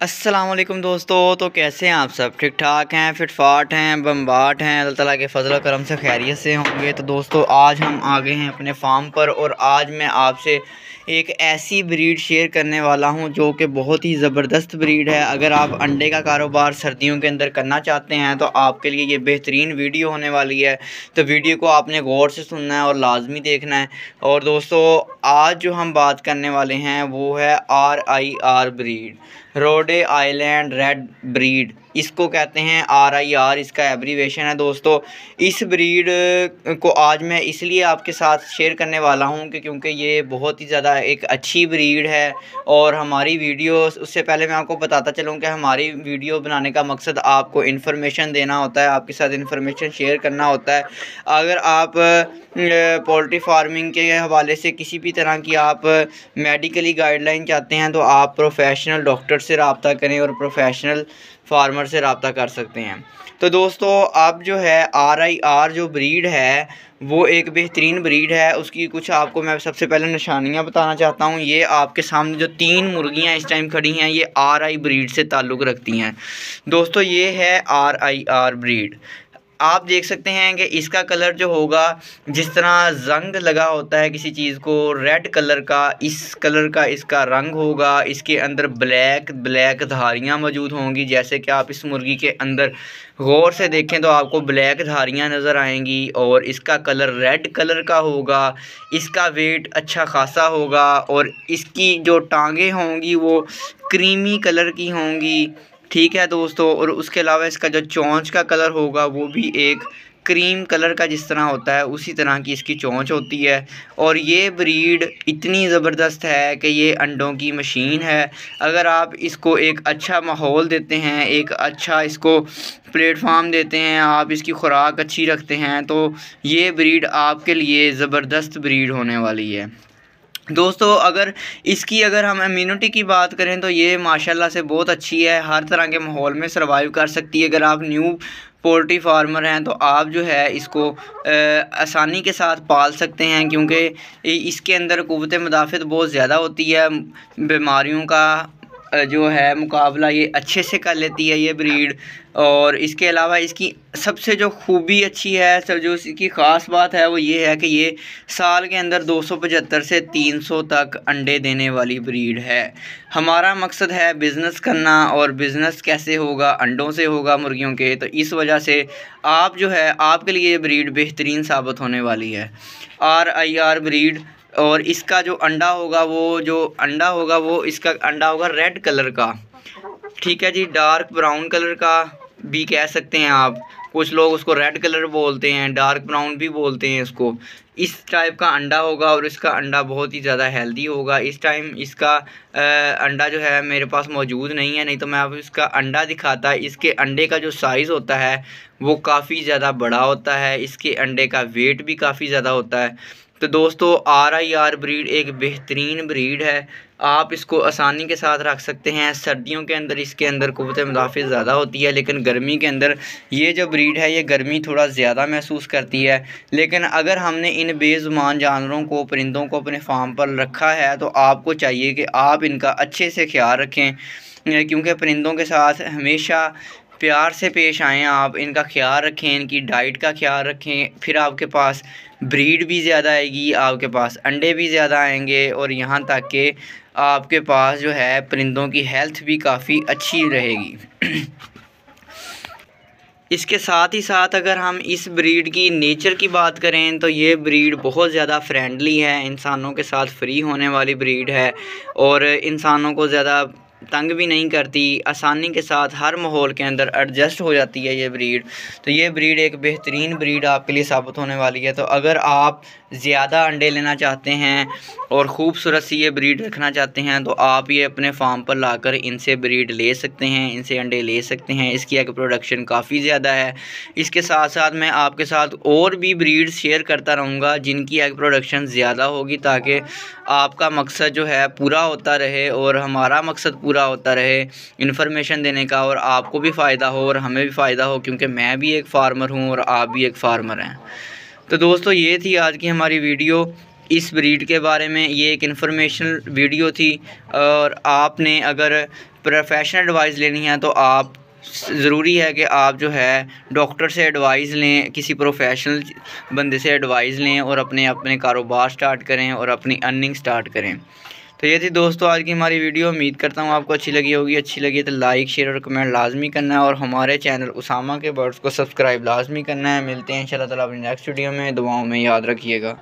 अस्सलाम वालेकुम दोस्तों। तो कैसे हैं आप सब? ठीक ठाक हैं, फिटफाट हैं, बम्बाट हैं, अल्लाह ताला के फजल करम से खैरियत से होंगे। तो दोस्तों आज हम आ गए हैं अपने फार्म पर और आज मैं आपसे एक ऐसी ब्रीड शेयर करने वाला हूं जो कि बहुत ही ज़बरदस्त ब्रीड है। अगर आप अंडे का कारोबार सर्दियों के अंदर करना चाहते हैं तो आपके लिए ये बेहतरीन वीडियो होने वाली है। तो वीडियो को आपने गौर से सुनना है और लाजमी देखना है। और दोस्तों आज जो हम बात करने वाले हैं वो है RIR ब्रीड, रोडे आइलैंड रेड ब्रीड। इसको कहते हैं RIR, इसका एब्रीवेशन है दोस्तों। इस ब्रीड को आज मैं इसलिए आपके साथ शेयर करने वाला हूं कि क्योंकि ये बहुत ही ज़्यादा एक अच्छी ब्रीड है। और हमारी वीडियो, उससे पहले मैं आपको बताता चलूं कि हमारी वीडियो बनाने का मकसद आपको इन्फॉर्मेशन देना होता है, आपके साथ इन्फॉर्मेशन शेयर करना होता है। अगर आप पोल्ट्री फार्मिंग के हवाले से किसी भी तरह की आप मेडिकली गाइडलाइन चाहते हैं तो आप प्रोफेशनल डॉक्टर से रब्ता करें और प्रोफेशनल फार्मर से रब्ता कर सकते हैं। तो दोस्तों अब जो है RIR जो ब्रीड है वो एक बेहतरीन ब्रीड है। उसकी कुछ आपको मैं सबसे पहले निशानियां बताना चाहता हूं। ये आपके सामने जो 3 मुर्गियां इस टाइम खड़ी हैं ये RI ब्रीड से ताल्लुक़ रखती हैं दोस्तों। ये है RIR ब्रीड। आप देख सकते हैं कि इसका कलर जो होगा, जिस तरह जंग लगा होता है किसी चीज़ को रेड कलर का, इस कलर का इसका रंग होगा। इसके अंदर ब्लैक धारियां मौजूद होंगी। जैसे कि आप इस मुर्गी के अंदर गौर से देखें तो आपको ब्लैक धारियां नज़र आएंगी और इसका कलर रेड कलर का होगा। इसका वेट अच्छा खासा होगा और इसकी जो टांगें होंगी वो क्रीमी कलर की होंगी। ठीक है दोस्तों, और उसके अलावा इसका जो चोंच का कलर होगा वो भी एक क्रीम कलर का जिस तरह होता है उसी तरह की इसकी चोंच होती है। और ये ब्रीड इतनी ज़बरदस्त है कि ये अंडों की मशीन है। अगर आप इसको एक अच्छा माहौल देते हैं, एक अच्छा इसको प्लेटफार्म देते हैं, आप इसकी खुराक अच्छी रखते हैं तो ये ब्रीड आपके लिए ज़बरदस्त ब्रीड होने वाली है दोस्तों। अगर हम इम्यूनिटी की बात करें तो ये माशाल्लाह से बहुत अच्छी है, हर तरह के माहौल में सर्वाइव कर सकती है। अगर आप न्यू पोल्ट्री फार्मर हैं तो आप जो है इसको आसानी के साथ पाल सकते हैं क्योंकि इसके अंदर क़ुव्वत मुदाफ़त बहुत ज़्यादा होती है। बीमारियों का जो है मुकाबला ये अच्छे से कर लेती है ये ब्रीड। और इसके अलावा इसकी सबसे जो खूबी अच्छी है, सब जो इसकी ख़ास बात है वो ये है कि ये साल के अंदर 275 से 300 तक अंडे देने वाली ब्रीड है। हमारा मकसद है बिज़नेस करना, और बिज़नेस कैसे होगा? अंडों से होगा, मुर्गियों के। तो इस वजह से आप जो है आपके लिए ये ब्रीड बेहतरीन साबित होने वाली है RIR ब्रीड। और इसका जो अंडा होगा वो इसका अंडा होगा रेड कलर का। ठीक है जी, डार्क ब्राउन कलर का भी कह सकते हैं आप। कुछ लोग उसको रेड कलर बोलते हैं, डार्क ब्राउन भी बोलते हैं इसको। इस टाइप का अंडा होगा और इसका अंडा बहुत ही ज़्यादा हेल्दी होगा। इस टाइम इसका अंडा जो है मेरे पास मौजूद नहीं है, नहीं तो मैं आपको इसका अंडा दिखाता। इसके अंडे का जो साइज़ होता है वो काफ़ी ज़्यादा बड़ा होता है, इसके अंडे का वेट भी काफ़ी ज़्यादा होता है। तो दोस्तों RIR ब्रीड एक बेहतरीन ब्रीड है, आप इसको आसानी के साथ रख सकते हैं। सर्दियों के अंदर इसके अंदर क़ुव्वत मुदाफ़त ज़्यादा होती है, लेकिन गर्मी के अंदर ये जो ब्रीड है ये गर्मी थोड़ा ज़्यादा महसूस करती है। लेकिन अगर हमने इन बेज़ुबान जानवरों को, परिंदों को अपने फार्म पर रखा है तो आपको चाहिए कि आप इनका अच्छे से ख्याल रखें, क्योंकि परिंदों के साथ हमेशा प्यार से पेश आएँ। आप इनका ख्याल रखें, इनकी डाइट का ख्याल रखें, फिर आपके पास ब्रीड भी ज़्यादा आएगी, आपके पास अंडे भी ज़्यादा आएंगे और यहाँ तक कि आपके पास जो है परिंदों की हेल्थ भी काफ़ी अच्छी रहेगी। इसके साथ ही साथ अगर हम इस ब्रीड की नेचर की बात करें तो ये ब्रीड बहुत ज़्यादा फ्रेंडली है, इंसानों के साथ फ्री होने वाली ब्रीड है और इंसानों को ज़्यादा तंग भी नहीं करती, आसानी के साथ हर माहौल के अंदर एडजस्ट हो जाती है ये ब्रीड। तो ये ब्रीड एक बेहतरीन ब्रीड आपके लिए साबित होने वाली है। तो अगर आप ज़्यादा अंडे लेना चाहते हैं और ख़ूबसूरत सी ये ब्रीड रखना चाहते हैं तो आप ये अपने फार्म पर लाकर इनसे ब्रीड ले सकते हैं, इनसे अंडे ले सकते हैं। इसकी एग प्रोडक्शन काफ़ी ज़्यादा है। इसके साथ साथ मैं आपके साथ और भी ब्रीड शेयर करता रहूँगा जिनकी एग प्रोडक्शन ज़्यादा होगी, ताकि आपका मकसद जो है पूरा होता रहे और हमारा मकसद पूरा होता रहे इन्फॉर्मेशन देने का, और आपको भी फ़ायदा हो और हमें भी फ़ायदा हो, क्योंकि मैं भी एक फार्मर हूँ और आप भी एक फार्मर हैं। तो दोस्तों ये थी आज की हमारी वीडियो इस ब्रीड के बारे में। ये एक इन्फॉर्मेशनल वीडियो थी और आपने अगर प्रोफेशनल एडवाइस लेनी है तो आप ज़रूरी है कि आप जो है डॉक्टर से एडवाइस लें, किसी प्रोफेशनल बंदे से एडवाइस लें और अपने कारोबार स्टार्ट करें और अपनी अर्निंग स्टार्ट करें। तो ये थी दोस्तों आज की हमारी वीडियो। उम्मीद करता हूँ आपको अच्छी लगी होगी। अच्छी लगी तो लाइक शेयर और कमेंट लाजमी करना है और हमारे चैनल उसामा के बर्ड्स को सब्सक्राइब लाजमी करना है। मिलते हैं इंशाल्लाह ताला अपनी नेक्स्ट वीडियो में। दुआओं में याद रखिएगा।